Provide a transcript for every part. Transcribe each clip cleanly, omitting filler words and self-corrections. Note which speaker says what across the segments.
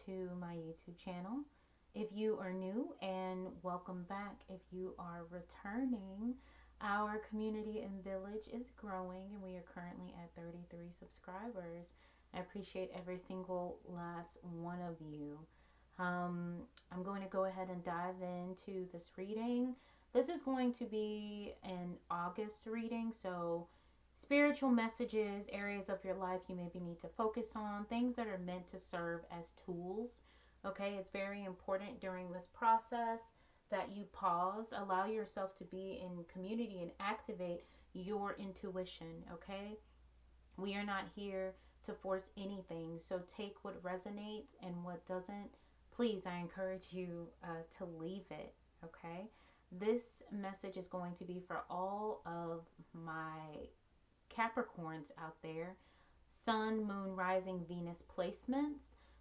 Speaker 1: to my YouTube channel. If you are new, and welcome back if you are returning. Our community and village is growing, and we are currently at 33 subscribers. I appreciate every single last one of you. Um, I'm going to go ahead and dive into this reading. This is going to be an August reading, so spiritual messages, areas of your life you maybe need to focus on, things that are meant to serve as tools. Okay, it's very important during this process that you pause, allow yourself to be in community and activate your intuition. Okay, we are not here to force anything, so take what resonates and what doesn't. Please, I encourage you to leave it. Okay, this message is going to be for all of my Capricorns out there. Sun, Moon, Rising, Venus placements.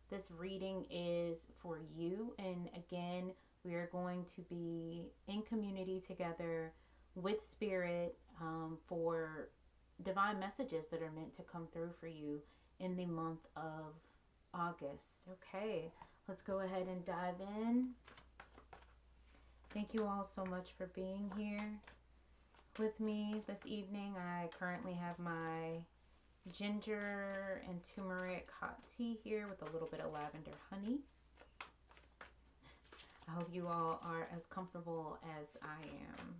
Speaker 1: This reading is for you. And again, we are going to be in community together with Spirit for divine messages that are meant to come through for you in the month of August. Okay, let's go ahead and dive in. Thank you all so much for being here with me this evening. I currently have my ginger and turmeric hot tea here with a little bit of lavender honey. I hope you all are as comfortable as I am.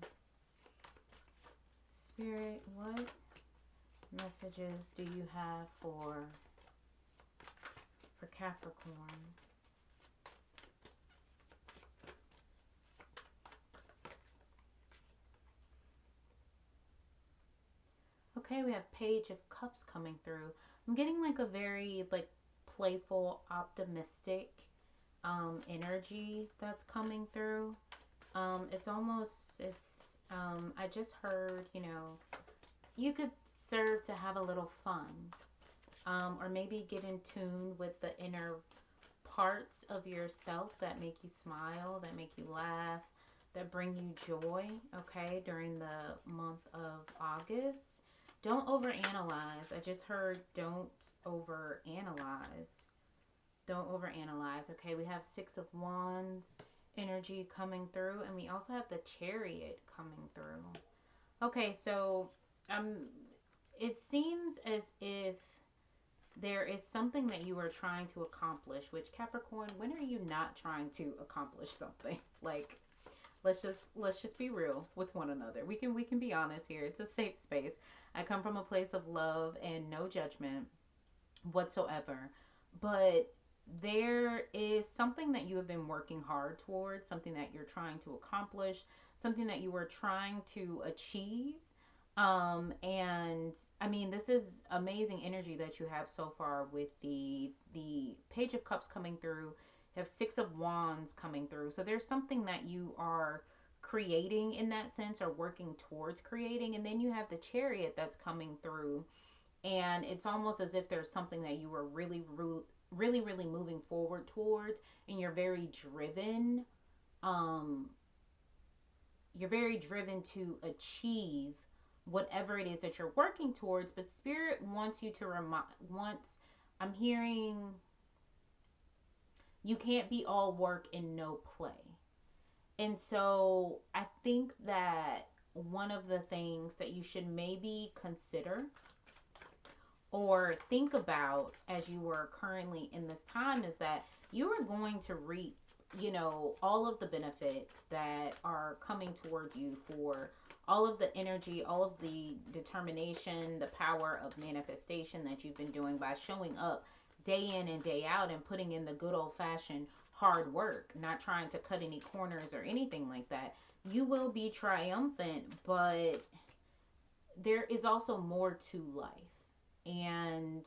Speaker 1: Spirit, what messages do you have for Capricorn? Okay, we have Page of Cups coming through. I'm getting like a very like playful, optimistic energy that's coming through. It's almost it's I just heard, you could serve to have a little fun. Or maybe get in tune with the inner parts of yourself that make you smile, that make you laugh, that bring you joy, okay, during the month of August. Don't overanalyze. I just heard don't overanalyze. Don't overanalyze. Okay, we have Six of Wands energy coming through, and we also have the Chariot coming through. Okay, so it seems as if there is something that you are trying to accomplish, which Capricorn, when are you not trying to accomplish something? Like, let's just be real with one another. We can be honest here. It's a safe space. I come from a place of love and no judgment whatsoever. But there is something that you have been working hard towards, something that you're trying to accomplish, something that you were trying to achieve. And I mean, this is amazing energy that you have so far with the Page of Cups coming through. You have Six of Wands coming through. So there's something that you are creating in that sense, or working towards creating. And then you have the Chariot that's coming through, and it's almost as if there's something that you were really moving forward towards, and um you're very driven to achieve whatever it is that you're working towards. But Spirit wants you to I'm hearing, you can't be all work and no play. And so I think that one of the things that you should maybe consider or think about as you are currently in this time is that you are going to reap, all of the benefits that are coming towards you for all of the energy, all of the determination, the power of manifestation that you've been doing by showing up day in and day out and putting in the good old fashioned hard work, not trying to cut any corners or anything like that. You will be triumphant, but there is also more to life. And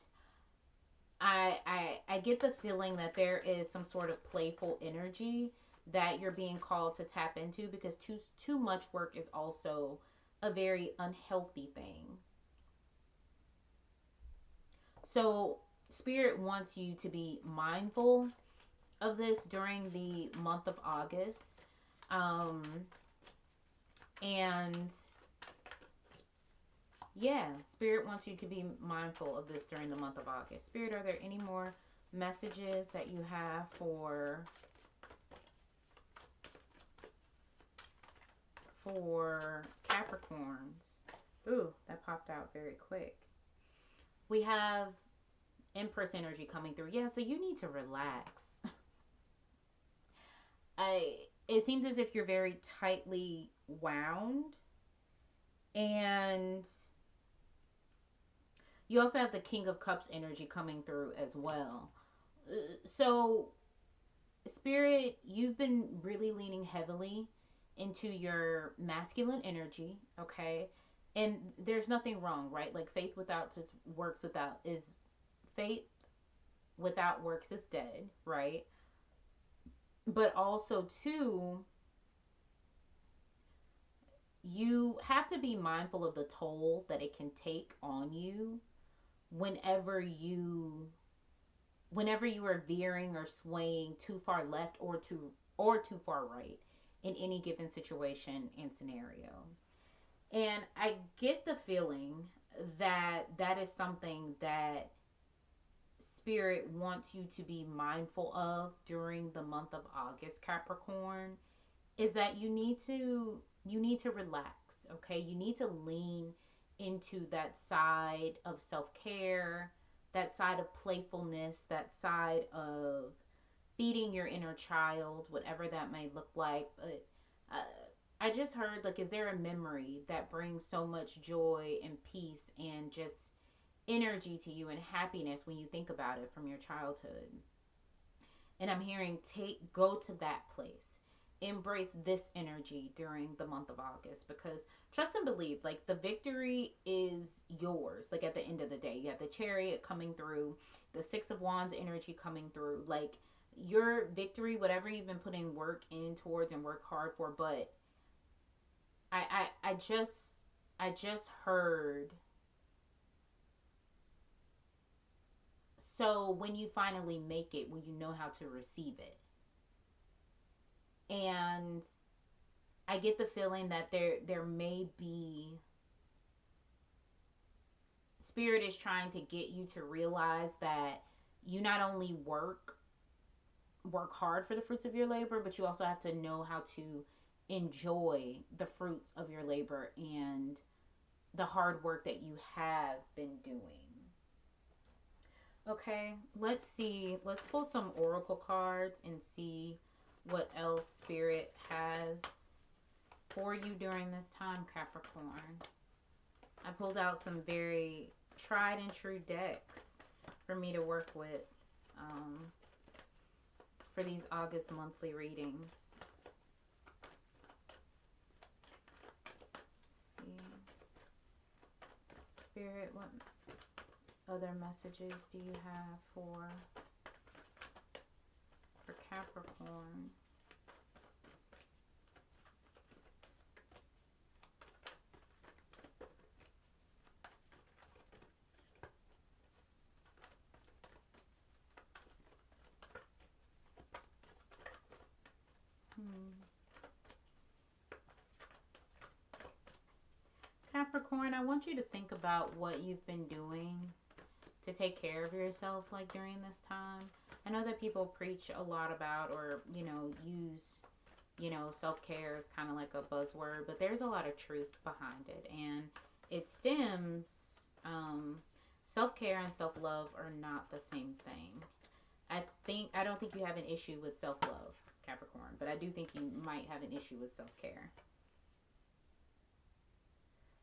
Speaker 1: I get the feeling that there is some sort of playful energy that you're being called to tap into, because too much work is also a very unhealthy thing. So Spirit wants you to be mindful of this during the month of August. Um, and yeah, Spirit wants you to be mindful of this during the month of August. Spirit, are there any more messages that you have for Capricorns. Ooh, that popped out very quick. We have Empress energy coming through. Yeah, so you need to relax. I it seems as if you're very tightly wound, and you also have the King of Cups energy coming through as well. So Spirit, you've been really leaning heavily into your masculine energy, okay? And there's nothing wrong, right? Like faith without works without is faith without works is dead, right? But also too, you have to be mindful of the toll that it can take on you whenever you whenever you are veering or swaying too far left or too far right in any given situation and scenario. And I get the feeling that that is something that spirit wants you to be mindful of during the month of August, Capricorn, is that you need to relax, okay? You need to lean into that side of self-care, that side of playfulness, that side of feeding your inner child, whatever that may look like. But uh, I just heard, like, is there a memory that brings so much joy and peace and just energy to you and happiness when you think about it from your childhood? And I'm hearing go to that place. Embrace this energy during the month of August, because trust and believe, like, the victory is yours. Like, at the end of the day, you have the Chariot coming through, the Six of Wands energy coming through. Like, your victory, whatever you've been putting work in towards and work hard for. But I just heard, so when you finally make it, will you know how to receive it? And I get the feeling that there may be, spirit is trying to get you to realize that you not only work hard for the fruits of your labor, but you also have to know how to enjoy the fruits of your labor and the hard work that you have been doing. Okay, let's see. Let's pull some oracle cards and see what else spirit has for you during this time, Capricorn. I pulled out some very tried and true decks for me to work with um, for these August monthly readings. Let's see. Spirit, what other messages do you have for Capricorn? Capricorn, I want you to think about what you've been doing to take care of yourself, like, during this time. I know that people preach a lot about, or, use, self-care is kind of like a buzzword, but there's a lot of truth behind it. And it stems, self-care and self-love are not the same thing. I don't think you have an issue with self-love, Capricorn, but I do think you might have an issue with self-care.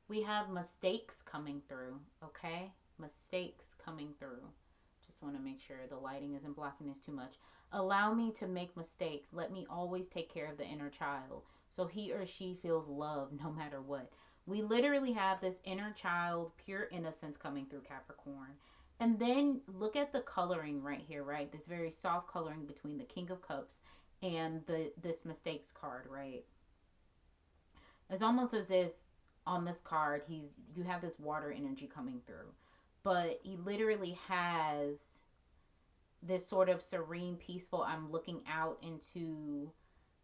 Speaker 1: We have mistakes coming through, okay? Mistakes coming through. Just want to make sure the lighting isn't blocking this too much. Allow me to make mistakes. Let me always take care of the inner child so he or she feels loved no matter what. We literally have this inner child, pure innocence coming through, Capricorn. And then look at the coloring right here, right? This very soft coloring between the King of Cups and this mistakes card, right? It's almost as if on this card you have this water energy coming through, but he literally has this sort of serene, peaceful, I'm looking out into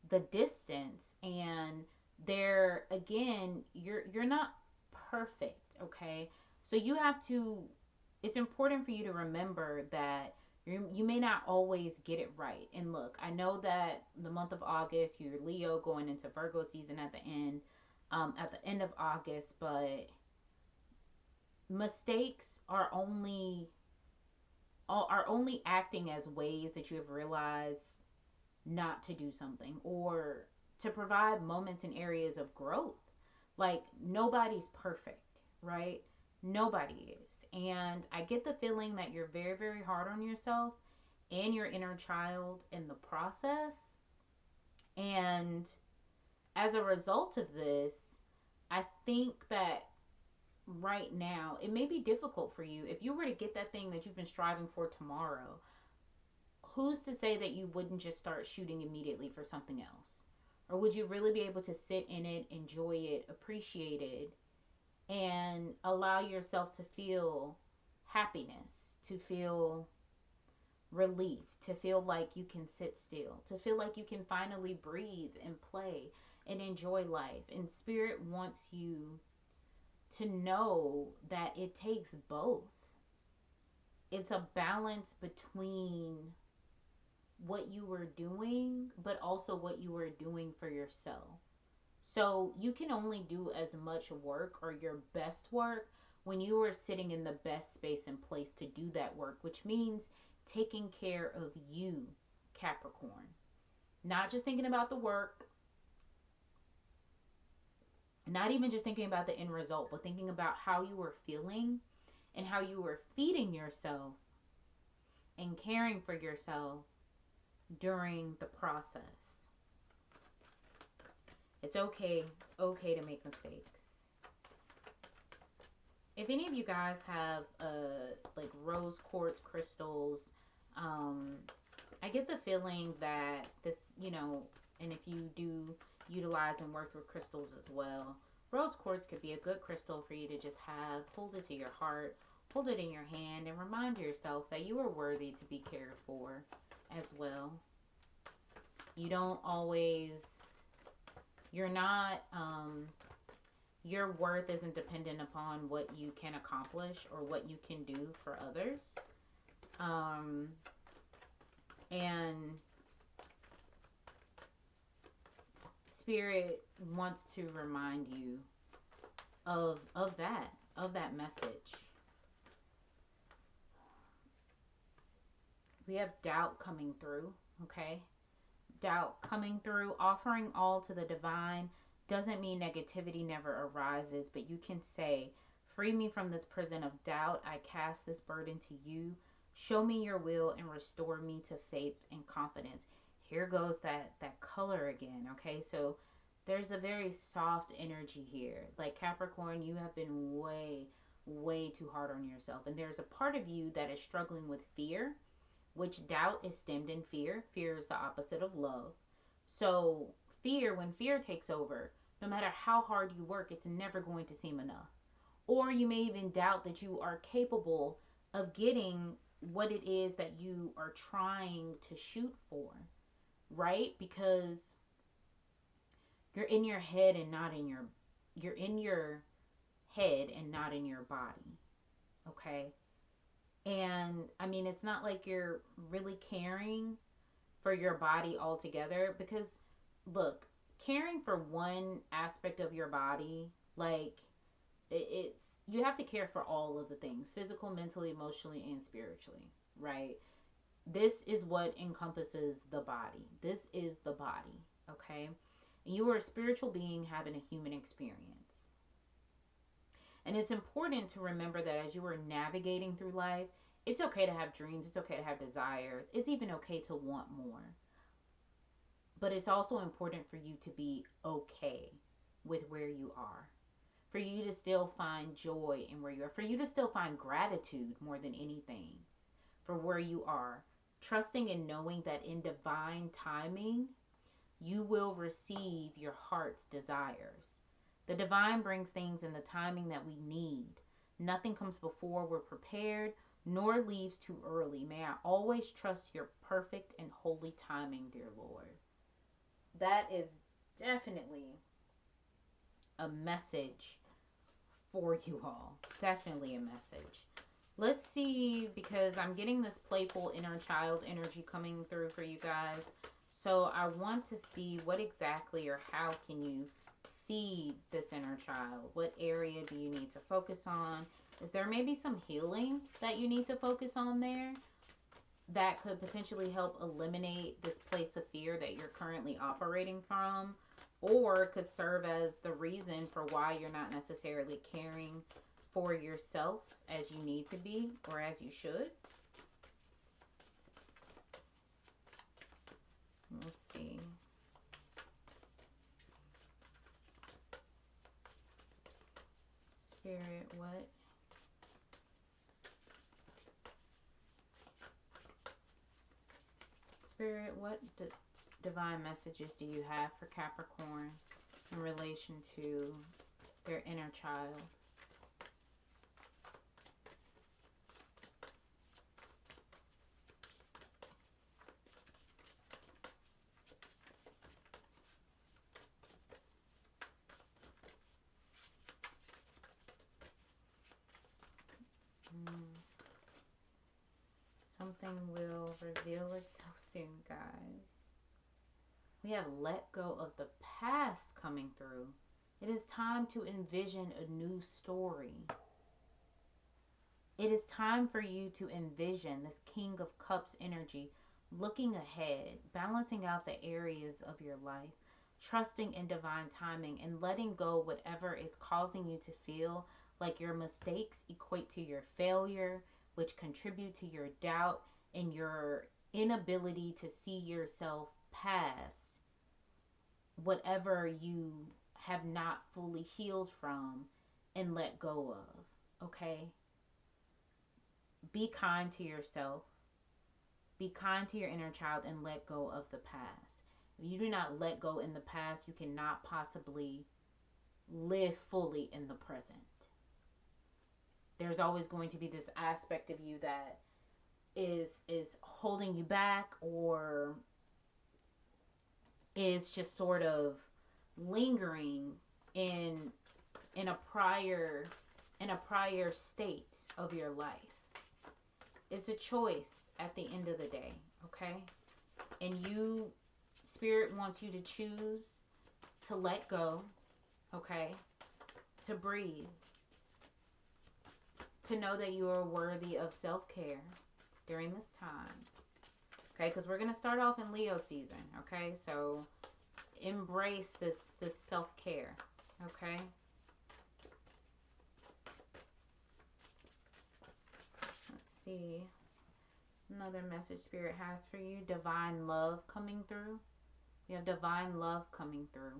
Speaker 1: the distance. And there again, you're not perfect, okay? So you have to, it's important for you to remember that You may not always get it right. And look, I know that the month of August, you're Leo going into Virgo season at the end of August, but mistakes are only acting as ways that you have realized not to do something, or to provide moments and areas of growth. Like, nobody's perfect, right? Nobody is. And I get the feeling that you're very, very hard on yourself and your inner child in the process. And as a result of this, I think that right now it may be difficult for you. If you were to get that thing that you've been striving for tomorrow, who's to say that you wouldn't just start shooting immediately for something else? Or would you really be able to sit in it, enjoy it, appreciate it, and allow yourself to feel happiness, to feel relief, to feel like you can sit still, to feel like you can finally breathe and play and enjoy life? And Spirit wants you to know that it takes both. It's a balance between what you were doing, but also what you were doing for yourself. So you can only do as much work or your best work when you are sitting in the best space and place to do that work, which means taking care of you, Capricorn. Not just thinking about the work, not even just thinking about the end result, but thinking about how you were feeling and how you were feeding yourself and caring for yourself during the process. It's okay to make mistakes. If any of you guys have like rose quartz crystals, um, I get the feeling that this, and if you do utilize and work with crystals as well, rose quartz could be a good crystal for you to just have, hold it to your heart, hold it in your hand, and remind yourself that you are worthy to be cared for as well. You don't always, you're not, your worth isn't dependent upon what you can accomplish or what you can do for others. Um, and Spirit wants to remind you of that message. We have doubt coming through, okay? Doubt coming through. Offering all to the divine doesn't mean negativity never arises, but you can say, free me from this prison of doubt. I cast this burden to you. Show me your will and restore me to faith and confidence. Here goes that color again, okay? So there's a very soft energy here. Like, Capricorn, you have been way too hard on yourself. And there's a part of you that is struggling with fear, which doubt is stemmed in fear. Fear is the opposite of love. So when fear takes over, no matter how hard you work, it's never going to seem enough. Or you may even doubt that you are capable of getting what it is that you are trying to shoot for, right? Because you're in your head and not in you're in your head and not in your body. Okay? And I mean, it's not like you're really caring for your body altogether, because look, caring for one aspect of your body, like, it's, you have to care for all of the things: physical, mentally, emotionally, and spiritually, right? This is what encompasses the body. This is the body, okay? And you are a spiritual being having a human experience. And it's important to remember that as you are navigating through life, it's okay to have dreams, it's okay to have desires, it's even okay to want more. But it's also important for you to be okay with where you are. For you to still find joy in where you are. For you to still find gratitude more than anything for where you are. Trusting and knowing that in divine timing, you will receive your heart's desires. The divine brings things in the timing that we need. Nothing comes before we're prepared, nor leaves too early. May I always trust your perfect and holy timing, dear Lord. That is definitely a message for you all. Definitely a message. Let's see, because I'm getting this playful inner child energy coming through for you guys. So I want to see what exactly or how can you feed this inner child? What area do you need to focus on? Is there maybe some healing that you need to focus on there that could potentially help eliminate this place of fear that you're currently operating from? Or could serve as the reason for why you're not necessarily caring for yourself as you need to be or as you should. Let's see. Spirit, what? Spirit, what divine messages do you have for Capricorn in relation to their inner child? Hmm. Something will reveal itself soon, guys. We have let go of the past coming through. It is time to envision a new story. It is time for you to envision this King of Cups energy, looking ahead, balancing out the areas of your life, trusting in divine timing, and letting go whatever is causing you to feel like your mistakes equate to your failure, which contribute to your doubt and your inability to see yourself past whatever you have not fully healed from and let go of. Okay? Be kind to yourself. Be kind to your inner child and let go of the past. If you do not let go in the past, you cannot possibly live fully in the present. There's always going to be this aspect of you that is holding you back or is just sort of lingering in in a prior state of your life. It's a choice at the end of the day, okay? And you, Spirit wants you to choose to let go, okay? To breathe, to know that you are worthy of self-care during this time, okay? Because we're going to start off in Leo season, okay? So embrace this self-care, okay? Let's see. Another message Spirit has for you. Divine love coming through. We have divine love coming through.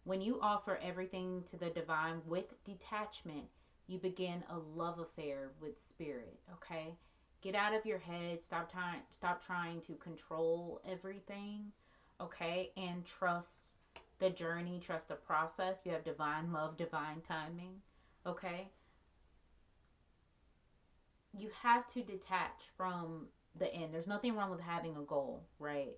Speaker 1: When you offer everything to the divine with detachment, you begin a love affair with Spirit, okay? Get out of your head. Stop trying to control everything, okay? And trust the journey, trust the process. You have divine love, divine timing, okay? You have to detach from the end. There's nothing wrong with having a goal, right?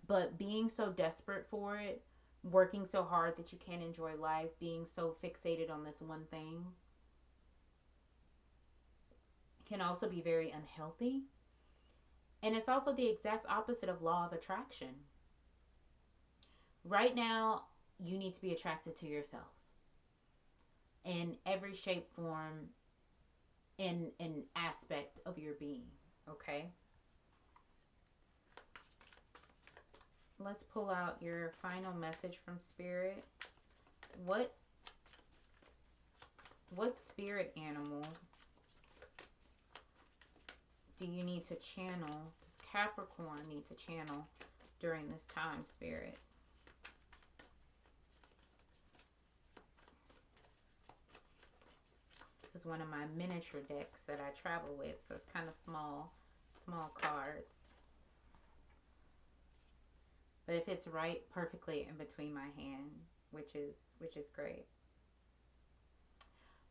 Speaker 1: But being so desperate for it, working so hard that you can't enjoy life, being so fixated on this one thing can also be very unhealthy. And it's also the exact opposite of law of attraction. Right now, you need to be attracted to yourself in every shape, form, in aspect of your being, okay? Let's pull out your final message from Spirit. What spirit animal do you need to channel? Does Capricorn need to channel during this time, Spirit? This is one of my miniature decks that I travel with, so it's kind of small cards. But it fits right perfectly in between my hand, which is great.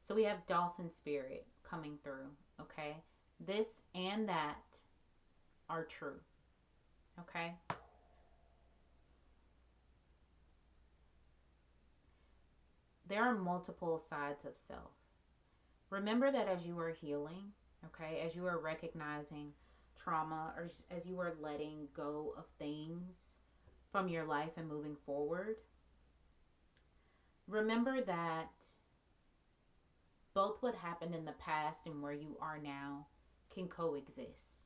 Speaker 1: So we have Dolphin Spirit coming through, okay? This and that are true, okay? There are multiple sides of self. Remember that as you are healing, Okay, as you are recognizing trauma, or as you are letting go of things from your life and moving forward, remember that both what happened in the past and where you are now can coexist.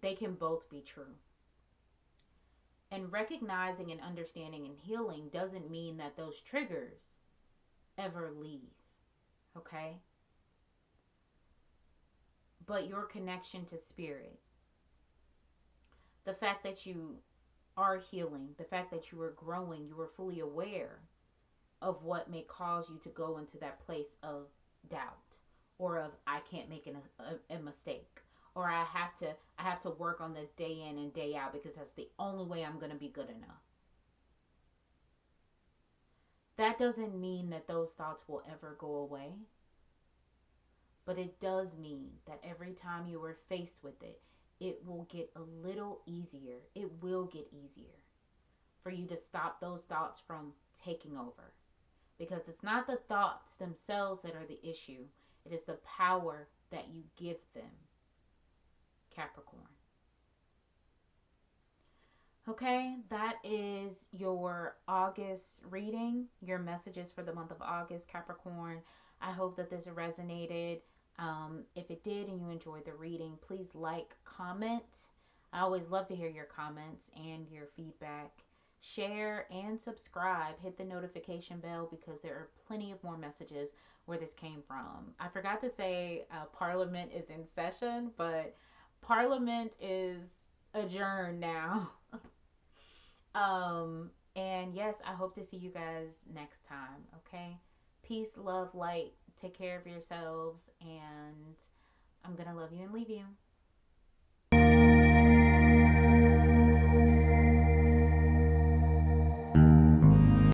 Speaker 1: They can both be true. And recognizing and understanding and healing doesn't mean that those triggers ever leave, okay? But your connection to spirit, the fact that you are healing, the fact that you are growing, you are fully aware of what may cause you to go into that place of doubt, or of I can't make a mistake, or I have to work on this day in and day out because that's the only way I'm going to be good enough. That doesn't mean that those thoughts will ever go away, but it does mean that every time you are faced with it, it will get a little easier. It will get easier for you to stop those thoughts from taking over. Because it's not the thoughts themselves that are the issue, it is the power that you give them, Capricorn. Okay, that is your August reading, your messages for the month of August, Capricorn. I hope that this resonated. If it did and you enjoyed the reading, please like, comment. I always love to hear your comments and your feedback. Share and subscribe. Hit the notification bell because there are plenty of more messages where this came from. I forgot to say Parliament is in session, but Parliament is adjourned now. And yes, I hope to see you guys next time. Okay. Peace, love, light. Take care of yourselves, and I'm gonna love you and leave you.